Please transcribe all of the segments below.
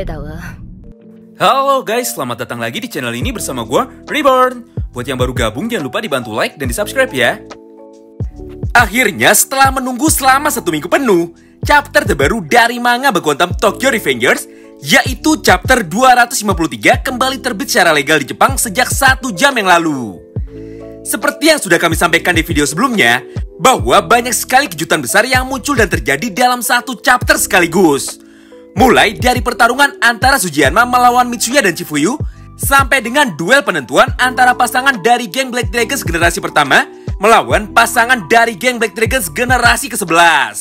大鹅。 Halo guys, selamat datang lagi di channel ini bersama gue, Reborn. Buat yang baru gabung, jangan lupa dibantu like dan di subscribe ya. Akhirnya setelah menunggu selama 1 minggu penuh, chapter terbaru dari manga Bakuantam Tokyo Revengers, yaitu chapter 253 kembali terbit secara legal di Jepang sejak 1 jam yang lalu. Seperti yang sudah kami sampaikan di video sebelumnya, bahwa banyak sekali kejutan besar yang muncul dan terjadi dalam satu chapter sekaligus. Mulai dari pertarungan antara Sujinma melawan Mitsuya dan Chifuyu, sampai dengan duel penentuan antara pasangan dari geng Black Dragons generasi pertama melawan pasangan dari geng Black Dragons generasi ke-11.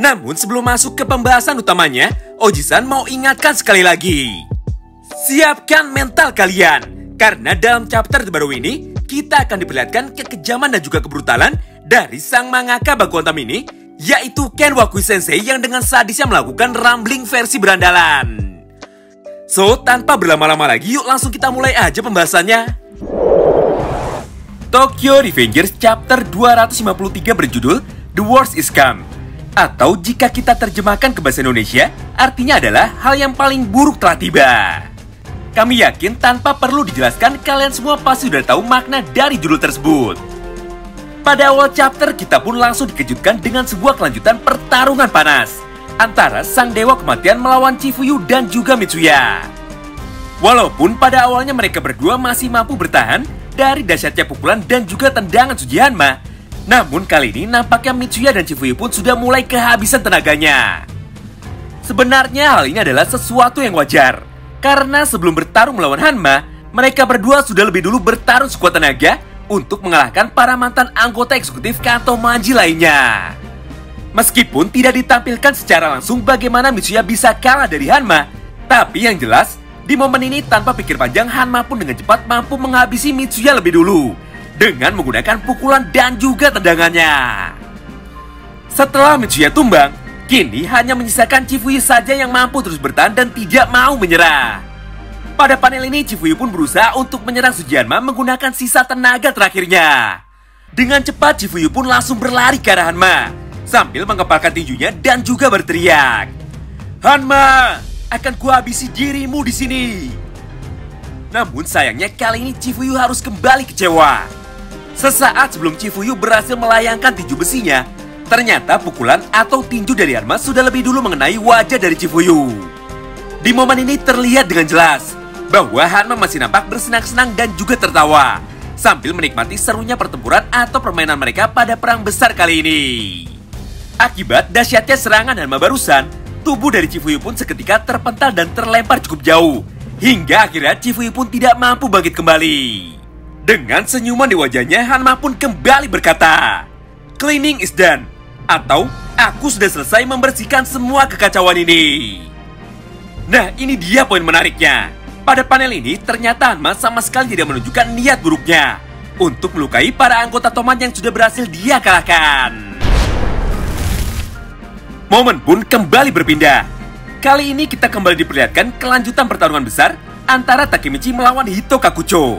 Namun sebelum masuk ke pembahasan utamanya, Oji-san mau ingatkan sekali lagi. Siapkan mental kalian, karena dalam chapter terbaru ini, kita akan diperlihatkan kekejaman dan juga kebrutalan dari sang mangaka Bakuantam ini, yaitu Ken Wakui Sensei yang dengan sadisnya melakukan rambling versi berandalan. So, tanpa berlama-lama lagi, yuk langsung kita mulai aja pembahasannya. Tokyo Revengers chapter 253 berjudul The Worst Is Come. Atau jika kita terjemahkan ke bahasa Indonesia, artinya adalah hal yang paling buruk telah tiba. Kami yakin tanpa perlu dijelaskan, kalian semua pasti sudah tahu makna dari judul tersebut. Pada awal chapter, kita pun langsung dikejutkan dengan sebuah kelanjutan pertarungan panas antara sang dewa kematian melawan Chifuyu dan juga Mitsuya. Walaupun pada awalnya mereka berdua masih mampu bertahan dari dahsyatnya pukulan dan juga tendangan Sujinma, namun kali ini nampaknya Mitsuya dan Chifuyu pun sudah mulai kehabisan tenaganya. Sebenarnya hal ini adalah sesuatu yang wajar, karena sebelum bertarung melawan Hanma, mereka berdua sudah lebih dulu bertarung sekuat tenaga untuk mengalahkan para mantan anggota eksekutif Kanto Manji lainnya. Meskipun tidak ditampilkan secara langsung bagaimana Mitsuya bisa kalah dari Hanma, tapi yang jelas, di momen ini tanpa pikir panjang, Hanma pun dengan cepat mampu menghabisi Mitsuya lebih dulu dengan menggunakan pukulan dan juga tendangannya. Setelah Mitsuya tumbang, kini hanya menyisakan Chifuyu saja yang mampu terus bertahan dan tidak mau menyerah. Pada panel ini, Chifuyu pun berusaha untuk menyerang Sujinma menggunakan sisa tenaga terakhirnya. Dengan cepat, Chifuyu pun langsung berlari ke arah Hanma sambil mengepalkan tinjunya dan juga berteriak, "Hanma, akan kuhabisi dirimu di sini." Namun sayangnya kali ini Chifuyu harus kembali kecewa. Sesaat sebelum Chifuyu berhasil melayangkan tinju besinya, ternyata pukulan atau tinju dari Hanma sudah lebih dulu mengenai wajah dari Chifuyu. Di momen ini terlihat dengan jelas bahwa Hanma masih nampak bersenang-senang dan juga tertawa sambil menikmati serunya pertempuran atau permainan mereka pada perang besar kali ini. Akibat dahsyatnya serangan Hanma barusan, tubuh dari Chifuyu pun seketika terpental dan terlempar cukup jauh, hingga akhirnya Chifuyu pun tidak mampu bangkit kembali. Dengan senyuman di wajahnya, Hanma pun kembali berkata, "Cleaning is done," atau "Aku sudah selesai membersihkan semua kekacauan ini." Nah, ini dia poin menariknya. Pada panel ini, ternyata Hanma sama sekali tidak menunjukkan niat buruknya untuk melukai para anggota Toman yang sudah berhasil dia kalahkan. Momen pun kembali berpindah. Kali ini kita kembali diperlihatkan kelanjutan pertarungan besar antara Takemichi melawan Hito Kakucho.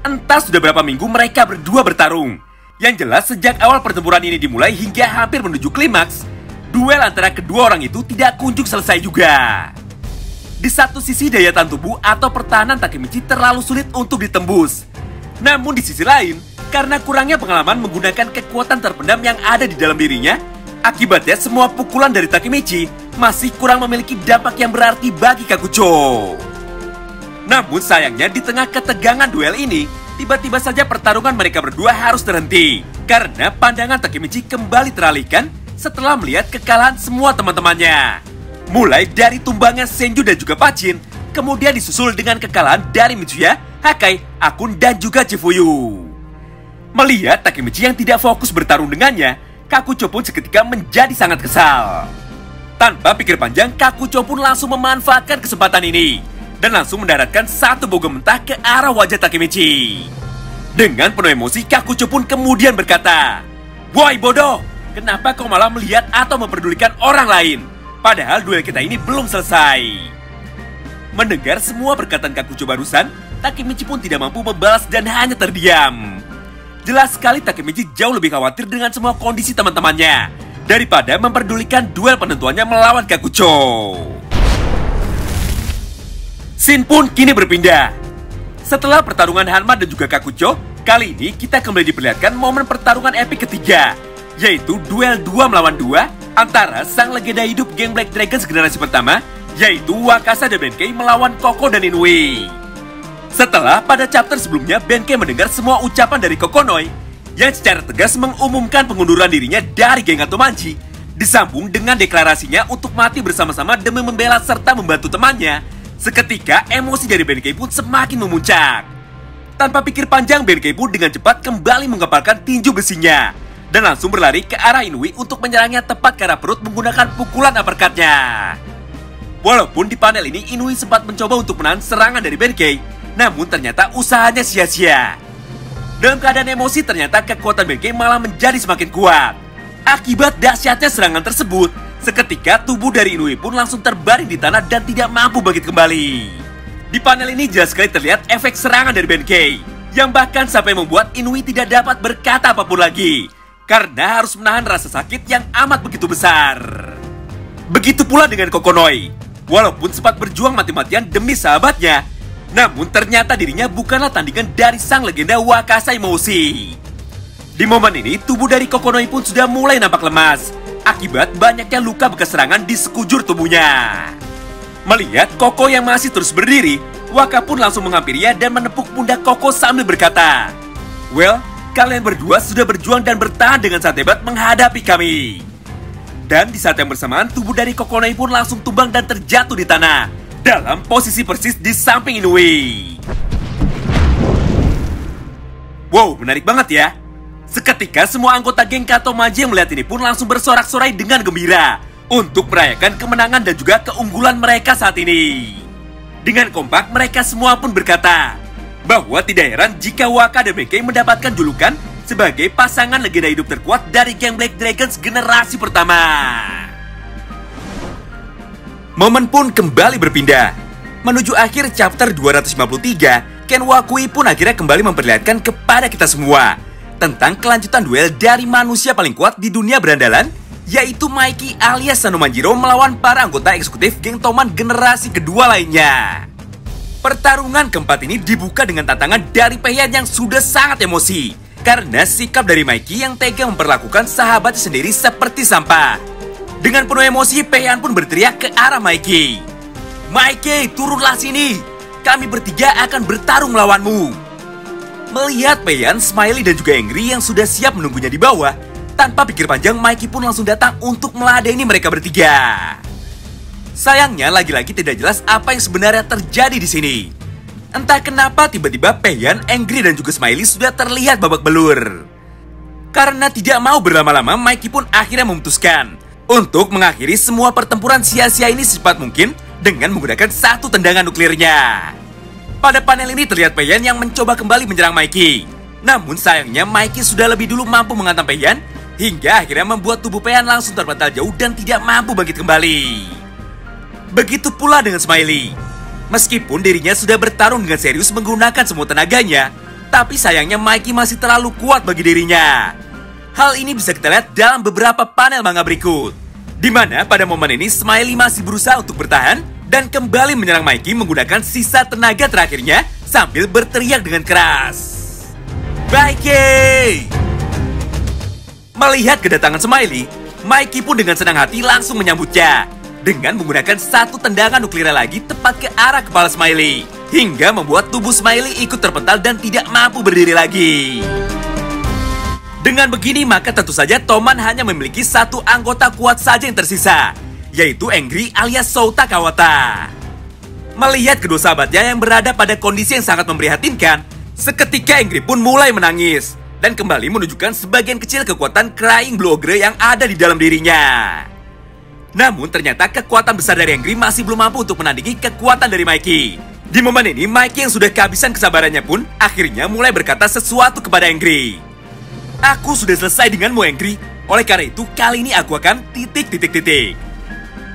Entah sudah berapa minggu mereka berdua bertarung. Yang jelas sejak awal pertempuran ini dimulai hingga hampir menuju klimaks, duel antara kedua orang itu tidak kunjung selesai juga. Di satu sisi daya tahan tubuh atau pertahanan Takemichi terlalu sulit untuk ditembus. Namun di sisi lain, karena kurangnya pengalaman menggunakan kekuatan terpendam yang ada di dalam dirinya, akibatnya semua pukulan dari Takemichi masih kurang memiliki dampak yang berarti bagi Kakucho. Namun sayangnya di tengah ketegangan duel ini, tiba-tiba saja pertarungan mereka berdua harus terhenti karena pandangan Takemichi kembali teralihkan setelah melihat kekalahan semua teman-temannya. Mulai dari tumbangnya Senju dan juga Pachin, kemudian disusul dengan kekalahan dari Mitsuya, Hakai, Akun, dan juga Chifuyu. Melihat Takemichi yang tidak fokus bertarung dengannya, Kakucho pun seketika menjadi sangat kesal. Tanpa pikir panjang, Kakucho pun langsung memanfaatkan kesempatan ini dan langsung mendaratkan satu bogem mentah ke arah wajah Takemichi. Dengan penuh emosi, Kakucho pun kemudian berkata, "Woi bodoh, kenapa kau malah melihat atau memperdulikan orang lain? Padahal duel kita ini belum selesai." Mendengar semua perkataan Kakucho barusan, Takemichi pun tidak mampu membalas dan hanya terdiam. Jelas sekali Takemichi jauh lebih khawatir dengan semua kondisi teman-temannya daripada memperdulikan duel penentuannya melawan Kakucho. Scene pun kini berpindah. Setelah pertarungan Hanma dan juga Kakucho, kali ini kita kembali diperlihatkan momen pertarungan epik ketiga, yaitu duel 2 melawan 2 antara sang legenda hidup geng Black Dragons generasi pertama, yaitu Wakasa dan Benkei melawan Koko dan Inoue. Setelah pada chapter sebelumnya Benkei mendengar semua ucapan dari Kokonoi yang secara tegas mengumumkan pengunduran dirinya dari geng Atomanji, disambung dengan deklarasinya untuk mati bersama-sama demi membela serta membantu temannya, seketika emosi dari Benkei pun semakin memuncak. Tanpa pikir panjang, Benkei pun dengan cepat kembali mengepalkan tinju besinya dan langsung berlari ke arah Inoue untuk menyerangnya tepat ke arah perut menggunakan pukulan uppercut-nya. Walaupun di panel ini Inoue sempat mencoba untuk menahan serangan dari Benkei, namun ternyata usahanya sia-sia. Dalam keadaan emosi, ternyata kekuatan Benkei malah menjadi semakin kuat. Akibat dahsyatnya serangan tersebut, seketika tubuh dari Inoue pun langsung terbaring di tanah dan tidak mampu bangkit kembali. Di panel ini jelas sekali terlihat efek serangan dari Benkei, yang bahkan sampai membuat Inoue tidak dapat berkata apapun lagi, karena harus menahan rasa sakit yang amat begitu besar. Begitu pula dengan Kokonoi. Walaupun sempat berjuang mati-matian demi sahabatnya, namun ternyata dirinya bukanlah tandingan dari sang legenda Wakasa emosi. Di momen ini, tubuh dari Kokonoi pun sudah mulai nampak lemas akibat banyaknya luka bekas serangan di sekujur tubuhnya. Melihat Koko yang masih terus berdiri, Waka pun langsung menghampirinya dan menepuk pundak Koko sambil berkata, "Well, kalian berdua sudah berjuang dan bertahan dengan sangat hebat menghadapi kami." Dan di saat yang bersamaan, tubuh dari Kokonoi pun langsung tumbang dan terjatuh di tanah dalam posisi persis di samping Inoue. Wow, menarik banget ya. Seketika semua anggota geng Katomaji yang melihat ini pun langsung bersorak-sorai dengan gembira untuk merayakan kemenangan dan juga keunggulan mereka saat ini. Dengan kompak, mereka semua pun berkata bahwa tidak heran jika Waka dan Benkei mendapatkan julukan sebagai pasangan legenda hidup terkuat dari geng Black Dragons generasi pertama. Momen pun kembali berpindah. Menuju akhir chapter 253, Ken Wakui pun akhirnya kembali memperlihatkan kepada kita semua tentang kelanjutan duel dari manusia paling kuat di dunia berandalan, yaitu Mikey alias Sanomanjiro melawan para anggota eksekutif geng Toman generasi kedua lainnya. Pertarungan keempat ini dibuka dengan tantangan dari Peihan yang sudah sangat emosi karena sikap dari Mikey yang tega memperlakukan sahabatnya sendiri seperti sampah. Dengan penuh emosi, Peihan pun berteriak ke arah Mikey. "Mikey, turunlah sini. Kami bertiga akan bertarung melawanmu." Melihat Peihan, Smiley dan juga Angry yang sudah siap menunggunya di bawah, tanpa pikir panjang, Mikey pun langsung datang untuk meladeni mereka bertiga. Sayangnya, lagi-lagi tidak jelas apa yang sebenarnya terjadi di sini. Entah kenapa tiba-tiba Peihan, Angry dan juga Smiley sudah terlihat babak belur. Karena tidak mau berlama-lama, Mikey pun akhirnya memutuskan untuk mengakhiri semua pertempuran sia-sia ini secepat mungkin dengan menggunakan satu tendangan nuklirnya. Pada panel ini terlihat Peihan yang mencoba kembali menyerang Mikey. Namun sayangnya Mikey sudah lebih dulu mampu menghantam Peihan hingga akhirnya membuat tubuh Peihan langsung terpental jauh dan tidak mampu bangkit kembali. Begitu pula dengan Smiley. Meskipun dirinya sudah bertarung dengan serius menggunakan semua tenaganya, tapi sayangnya Mikey masih terlalu kuat bagi dirinya. Hal ini bisa kita lihat dalam beberapa panel manga berikut, di mana pada momen ini Smiley masih berusaha untuk bertahan dan kembali menyerang Mikey menggunakan sisa tenaga terakhirnya sambil berteriak dengan keras, "Mikey!" Melihat kedatangan Smiley, Mikey pun dengan senang hati langsung menyambutnya dengan menggunakan satu tendangan nuklir lagi tepat ke arah kepala Smiley, hingga membuat tubuh Smiley ikut terpental dan tidak mampu berdiri lagi. Dengan begini, maka tentu saja Toman hanya memiliki satu anggota kuat saja yang tersisa, yaitu Angry alias Souta Kawata. Melihat kedua sahabatnya yang berada pada kondisi yang sangat memprihatinkan, seketika Angry pun mulai menangis dan kembali menunjukkan sebagian kecil kekuatan Crying Blue Ogre yang ada di dalam dirinya. Namun ternyata kekuatan besar dari Angry masih belum mampu untuk menandingi kekuatan dari Mikey. Di momen ini, Mikey yang sudah kehabisan kesabarannya pun akhirnya mulai berkata sesuatu kepada Angry. "Aku sudah selesai denganmu, Angry. Oleh karena itu, kali ini aku akan ...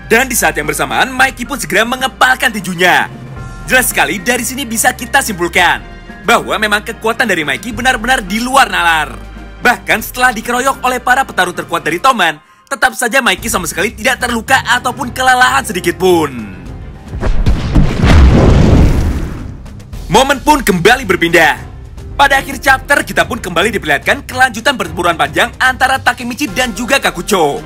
Dan di saat yang bersamaan, Mikey pun segera mengepalkan tinjunya. Jelas sekali dari sini bisa kita simpulkan bahwa memang kekuatan dari Mikey benar-benar di luar nalar. Bahkan setelah dikeroyok oleh para petarung terkuat dari Toman, tetap saja Mikey sama sekali tidak terluka ataupun kelelahan sedikit pun. Momen pun kembali berpindah. Pada akhir chapter, kita pun kembali diperlihatkan kelanjutan pertempuran panjang antara Takemichi dan juga Kakucho.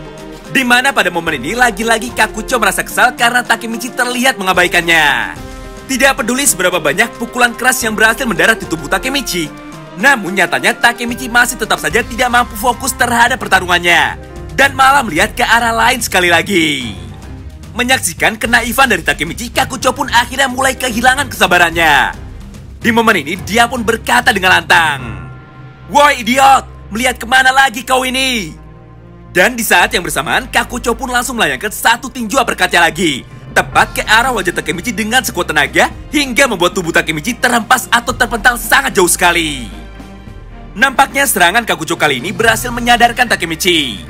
Di mana pada momen ini lagi-lagi Kakucho merasa kesal karena Takemichi terlihat mengabaikannya. Tidak peduli seberapa banyak pukulan keras yang berhasil mendarat di tubuh Takemichi, namun nyatanya Takemichi masih tetap saja tidak mampu fokus terhadap pertarungannya dan malah melihat ke arah lain sekali lagi. Menyaksikan kenaifan dari Takemichi, Kakucho pun akhirnya mulai kehilangan kesabarannya. Di momen ini dia pun berkata dengan lantang, "Woi idiot, melihat kemana lagi kau ini?" Dan di saat yang bersamaan, Kakucho pun langsung melayangkan satu tinju uppercut-nya lagi, tepat ke arah wajah Takemichi dengan sekuat tenaga, hingga membuat tubuh Takemichi terhempas atau terpental sangat jauh sekali. Nampaknya serangan Kakucho kali ini berhasil menyadarkan Takemichi.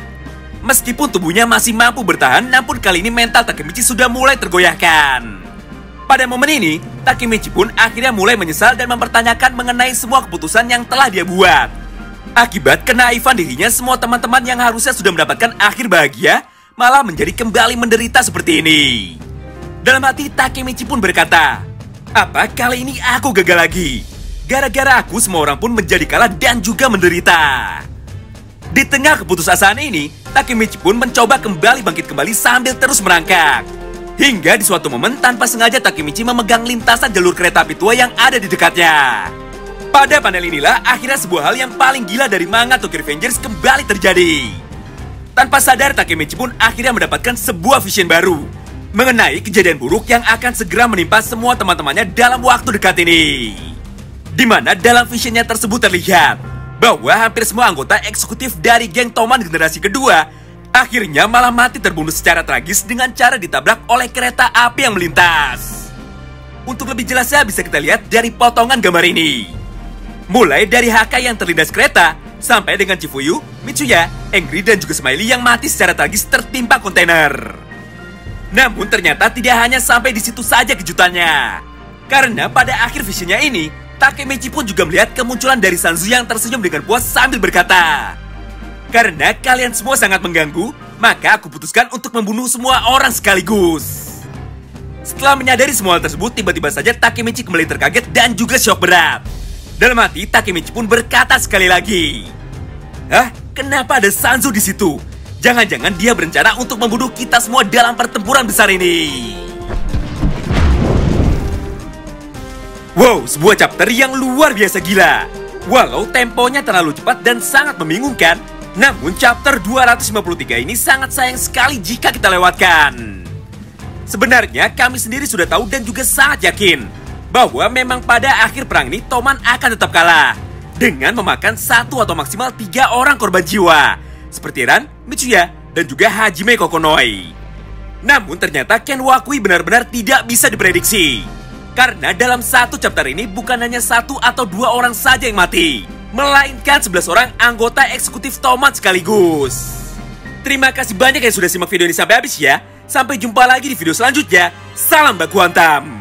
Meskipun tubuhnya masih mampu bertahan, namun kali ini mental Takemichi sudah mulai tergoyahkan. Pada momen ini, Takemichi pun akhirnya mulai menyesal dan mempertanyakan mengenai semua keputusan yang telah dia buat. Akibat kenaifan dirinya, semua teman-teman yang harusnya sudah mendapatkan akhir bahagia malah menjadi kembali menderita seperti ini. Dalam hati, Takemichi pun berkata, "Apa kali ini aku gagal lagi? Gara-gara aku semua orang pun menjadi kalah dan juga menderita." Di tengah keputusasaan ini, Takemichi pun mencoba kembali bangkit kembali sambil terus merangkak. Hingga di suatu momen tanpa sengaja Takemichi memegang lintasan jalur kereta api tua yang ada di dekatnya. Pada panel inilah akhirnya sebuah hal yang paling gila dari manga Tokyo Revengers kembali terjadi. Tanpa sadar, Takemichi pun akhirnya mendapatkan sebuah vision baru mengenai kejadian buruk yang akan segera menimpa semua teman-temannya dalam waktu dekat ini. Di mana dalam visionnya tersebut terlihat bahwa hampir semua anggota eksekutif dari geng Toman generasi kedua akhirnya malah mati terbunuh secara tragis dengan cara ditabrak oleh kereta api yang melintas. Untuk lebih jelasnya bisa kita lihat dari potongan gambar ini. Mulai dari Haka yang terlindas kereta, sampai dengan Chifuyu, Mitsuya, Engri, dan juga Smiley yang mati secara tragis tertimpa kontainer. Namun ternyata tidak hanya sampai di situ saja kejutannya. Karena pada akhir visionnya ini, Takemichi pun juga melihat kemunculan dari Sanzu yang tersenyum dengan puas sambil berkata, "Karena kalian semua sangat mengganggu, maka aku putuskan untuk membunuh semua orang sekaligus." Setelah menyadari semua hal tersebut, tiba-tiba saja Takemichi kembali terkaget dan juga syok berat. Dalam hati, Takemichi pun berkata sekali lagi, "Hah? Kenapa ada Sanzu di situ? Jangan-jangan dia berencana untuk membunuh kita semua dalam pertempuran besar ini." Wow, sebuah chapter yang luar biasa gila. Walau temponya terlalu cepat dan sangat membingungkan, namun chapter 253 ini sangat sayang sekali jika kita lewatkan. Sebenarnya kami sendiri sudah tahu dan juga sangat yakin bahwa memang pada akhir perang ini Toman akan tetap kalah dengan memakan 1 atau maksimal 3 orang korban jiwa seperti Ran, Mitsuya, dan juga Hajime Kokonoi. Namun ternyata Ken Wakui benar-benar tidak bisa diprediksi, karena dalam satu chapter ini bukan hanya 1 atau 2 orang saja yang mati, melainkan 11 orang anggota eksekutif Toman sekaligus. Terima kasih banyak yang sudah simak video ini sampai habis ya. Sampai jumpa lagi di video selanjutnya. Salam baku hantam.